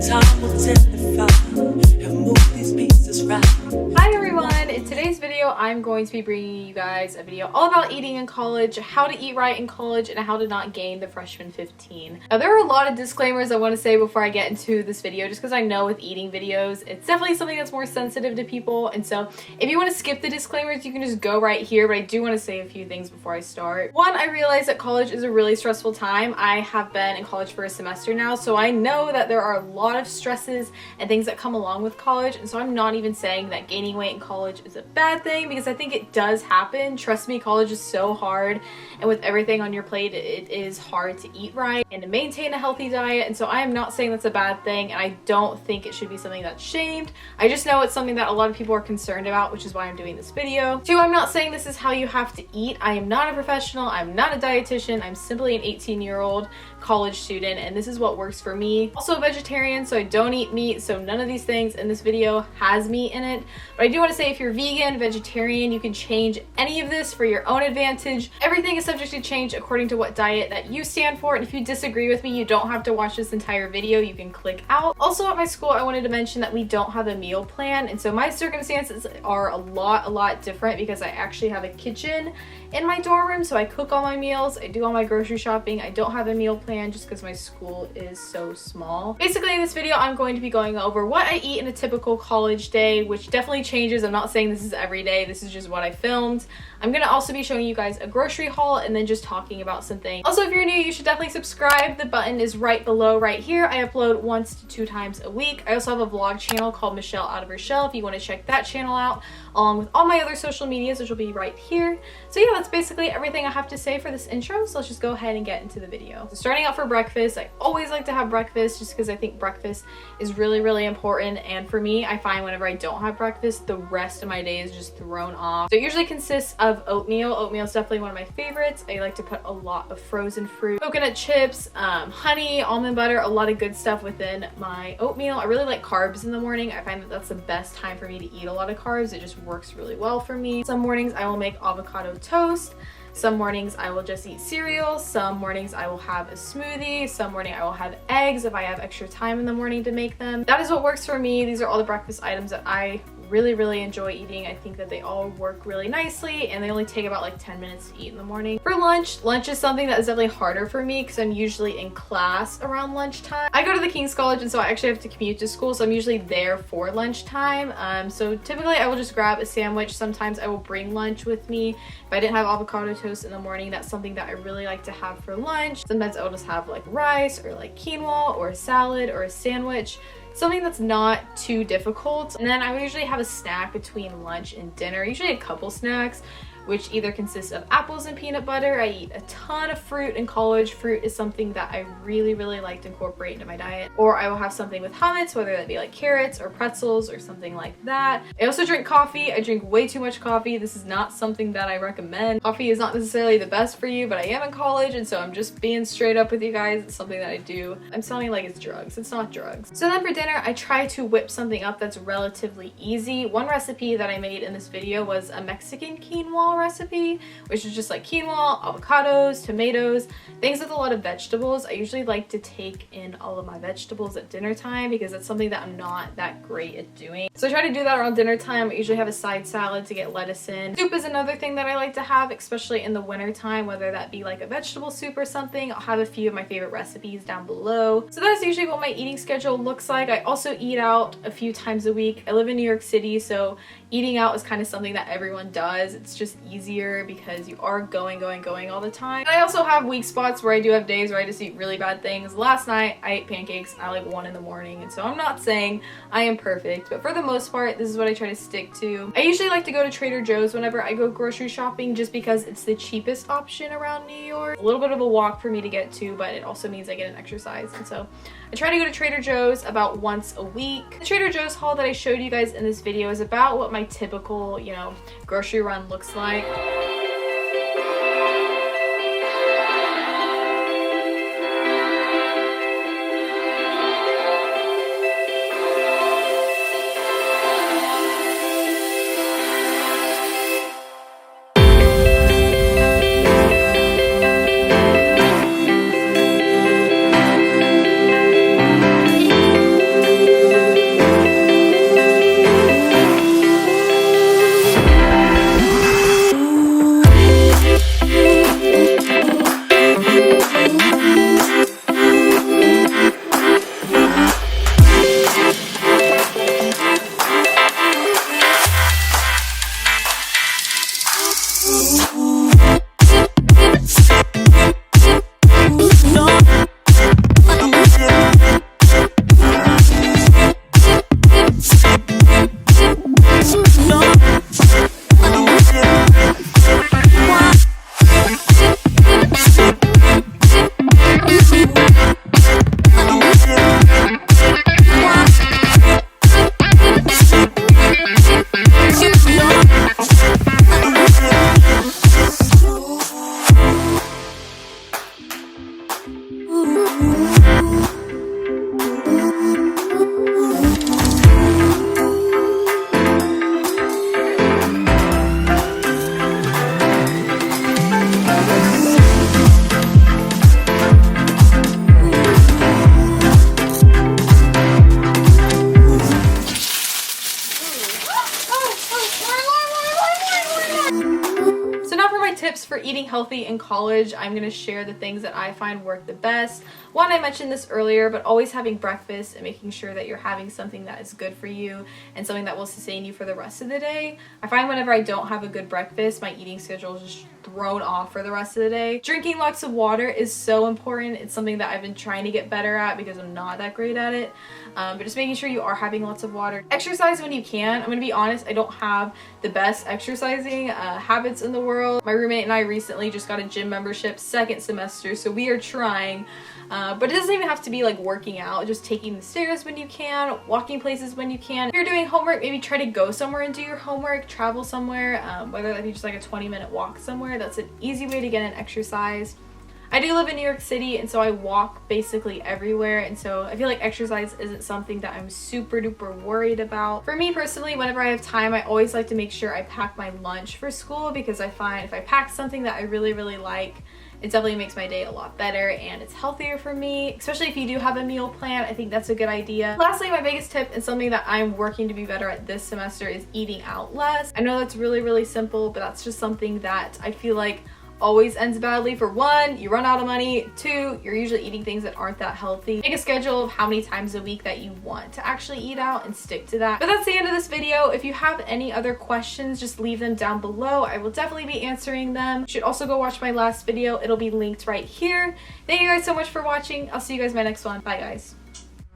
Time will testify and move these pieces right. Hi everyone! In today's video, I'm going to be bringing you guys a video all about eating in college, how to eat right in college, and how to not gain the freshman 15. Now there are a lot of disclaimers I want to say before I get into this video, just because I know with eating videos, it's definitely something that's more sensitive to people, and so if you want to skip the disclaimers, you can just go right here, but I do want to say a few things before I start. One, I realize that college is a really stressful time. I have been in college for a semester now, so I know that there are a lot of stresses and things that come along with college, and so I'm not even saying that gaining weight in college is a bad thing, because I think it does happen. Trust me, college is so hard, and with everything on your plate, it is hard to eat right and to maintain a healthy diet, and so I am not saying that's a bad thing, and I don't think it should be something that's shamed. I just know it's something that a lot of people are concerned about, which is why I'm doing this video. Two, I'm not saying this is how you have to eat. I am not a professional, I'm not a dietitian, I'm simply an 18-year-old college student, and this is what works for me. Also a vegetarian, so I don't eat meat, so none of these things in this video has meat in it. But I do want to say, if you're vegan, vegetarian, you can change any of this for your own advantage. Everything is subject to change according to what diet that you stand for, and if you disagree with me, you don't have to watch this entire video, you can click out. Also at my school, I wanted to mention that we don't have a meal plan, and so my circumstances are a lot different, because I actually have a kitchen in my dorm room, so I cook all my meals, I do all my grocery shopping. I don't have a meal plan just because my school is so small. Basically in this video, I'm going to be going over what I eat in a typical college day, which definitely changes. I'm not saying this is every day, this is just what I filmed. I'm gonna also be showing you guys a grocery haul and then just talking about some things. Also, if you're new, you should definitely subscribe. The button is right below right here. I upload 1 to 2 times a week. I also have a vlog channel called Michelle Out of Her Shell if you want to check that channel out, along with all my other social medias, which will be right here. So yeah, that's basically everything I have to say for this intro, so let's just go ahead and get into the video. So starting out for breakfast, I always like to have breakfast just because I think breakfast is really important, and for me, I find whenever I don't have breakfast, the rest of my day is just thrown off. So it usually consists of oatmeal. Oatmeal is definitely one of my favorites. I like to put a lot of frozen fruit, coconut chips, honey, almond butter, a lot of good stuff within my oatmeal. I really like carbs in the morning. I find that that's the best time for me to eat a lot of carbs. It just works really well for me. Some mornings I will make avocado toast. Some mornings I will just eat cereal. Some mornings I will have a smoothie. Some morning I will have eggs if I have extra time in the morning to make them. That is what works for me. These are all the breakfast items that I really enjoy eating. I think that they all work really nicely, and they only take about like 10 minutes to eat in the morning. For lunch is something that is definitely harder for me because I'm usually in class around lunchtime. I go to the King's College, and so I actually have to commute to school, so I'm usually there for lunchtime. So typically I will just grab a sandwich. Sometimes I will bring lunch with me. If I didn't have avocado toast in the morning, that's something that I really like to have for lunch. Sometimes I will just have like rice or like quinoa or a salad or a sandwich. Something that's not too difficult. And then I usually have a snack between lunch and dinner, usually a couple snacks, which either consists of apples and peanut butter. I eat a ton of fruit in college. Fruit is something that I really like to incorporate into my diet. Or I will have something with hummus, whether that be like carrots or pretzels or something like that. I also drink coffee. I drink way too much coffee. This is not something that I recommend. Coffee is not necessarily the best for you, but I am in college, and so I'm just being straight up with you guys. It's something that I do. I'm sounding like it's drugs. It's not drugs. So then for dinner, I try to whip something up that's relatively easy. One recipe that I made in this video was a Mexican quinoa recipe, which is just like quinoa, avocados, tomatoes, things with a lot of vegetables. I usually like to take in all of my vegetables at dinner time because that's something that I'm not that great at doing. So I try to do that around dinner time. I usually have a side salad to get lettuce in. Soup is another thing that I like to have, especially in the winter time, whether that be like a vegetable soup or something. I'll have a few of my favorite recipes down below. So that's usually what my eating schedule looks like. I also eat out a few times a week. I live in New York City, so eating out is kind of something that everyone does. It's just easier because you are going all the time. And I also have weak spots where I do have days where I just eat really bad things. Last night I ate pancakes at like 1 in the morning, and so I'm not saying I am perfect, but for the most part this is what I try to stick to. I usually like to go to Trader Joe's whenever I go grocery shopping just because it's the cheapest option around New York. A little bit of a walk for me to get to, but it also means I get an exercise, and so I try to go to Trader Joe's about once a week. The Trader Joe's haul that I showed you guys in this video is about what my typical, grocery run looks like. eating healthy in college, I'm going to share the things that I find work the best. One, I mentioned this earlier, but always having breakfast and making sure that you're having something that is good for you and something that will sustain you for the rest of the day. I find whenever I don't have a good breakfast, my eating schedule is just thrown off for the rest of the day. Drinking lots of water is so important. It's something that I've been trying to get better at because I'm not that great at it. But just making sure you are having lots of water. Exercise when you can. I'm going to be honest, I don't have the best exercising habits in the world. My roommate and I recently just got a gym membership second semester, so we are trying. But it doesn't even have to be like working out, just taking the stairs when you can, walking places when you can. If you're doing homework, maybe try to go somewhere and do your homework, travel somewhere, whether that be just like a 20-minute walk somewhere. That's an easy way to get an exercise. I do live in New York City, and so I walk basically everywhere, and so I feel like exercise isn't something that I'm super duper worried about. For me personally, whenever I have time, I always like to make sure I pack my lunch for school, because I find if I pack something that I really like, it definitely makes my day a lot better and it's healthier for me, especially if you do have a meal plan. I think that's a good idea. Lastly, my biggest tip and something that I'm working to be better at this semester is eating out less. I know that's really simple, but that's just something that I feel like always ends badly. For one, you run out of money. Two, you're usually eating things that aren't that healthy. Make a schedule of how many times a week that you want to actually eat out and stick to that. But that's the end of this video. If you have any other questions, just leave them down below. I will definitely be answering them. You should also go watch my last video. It'll be linked right here. Thank you guys so much for watching. I'll see you guys in my next one. Bye guys.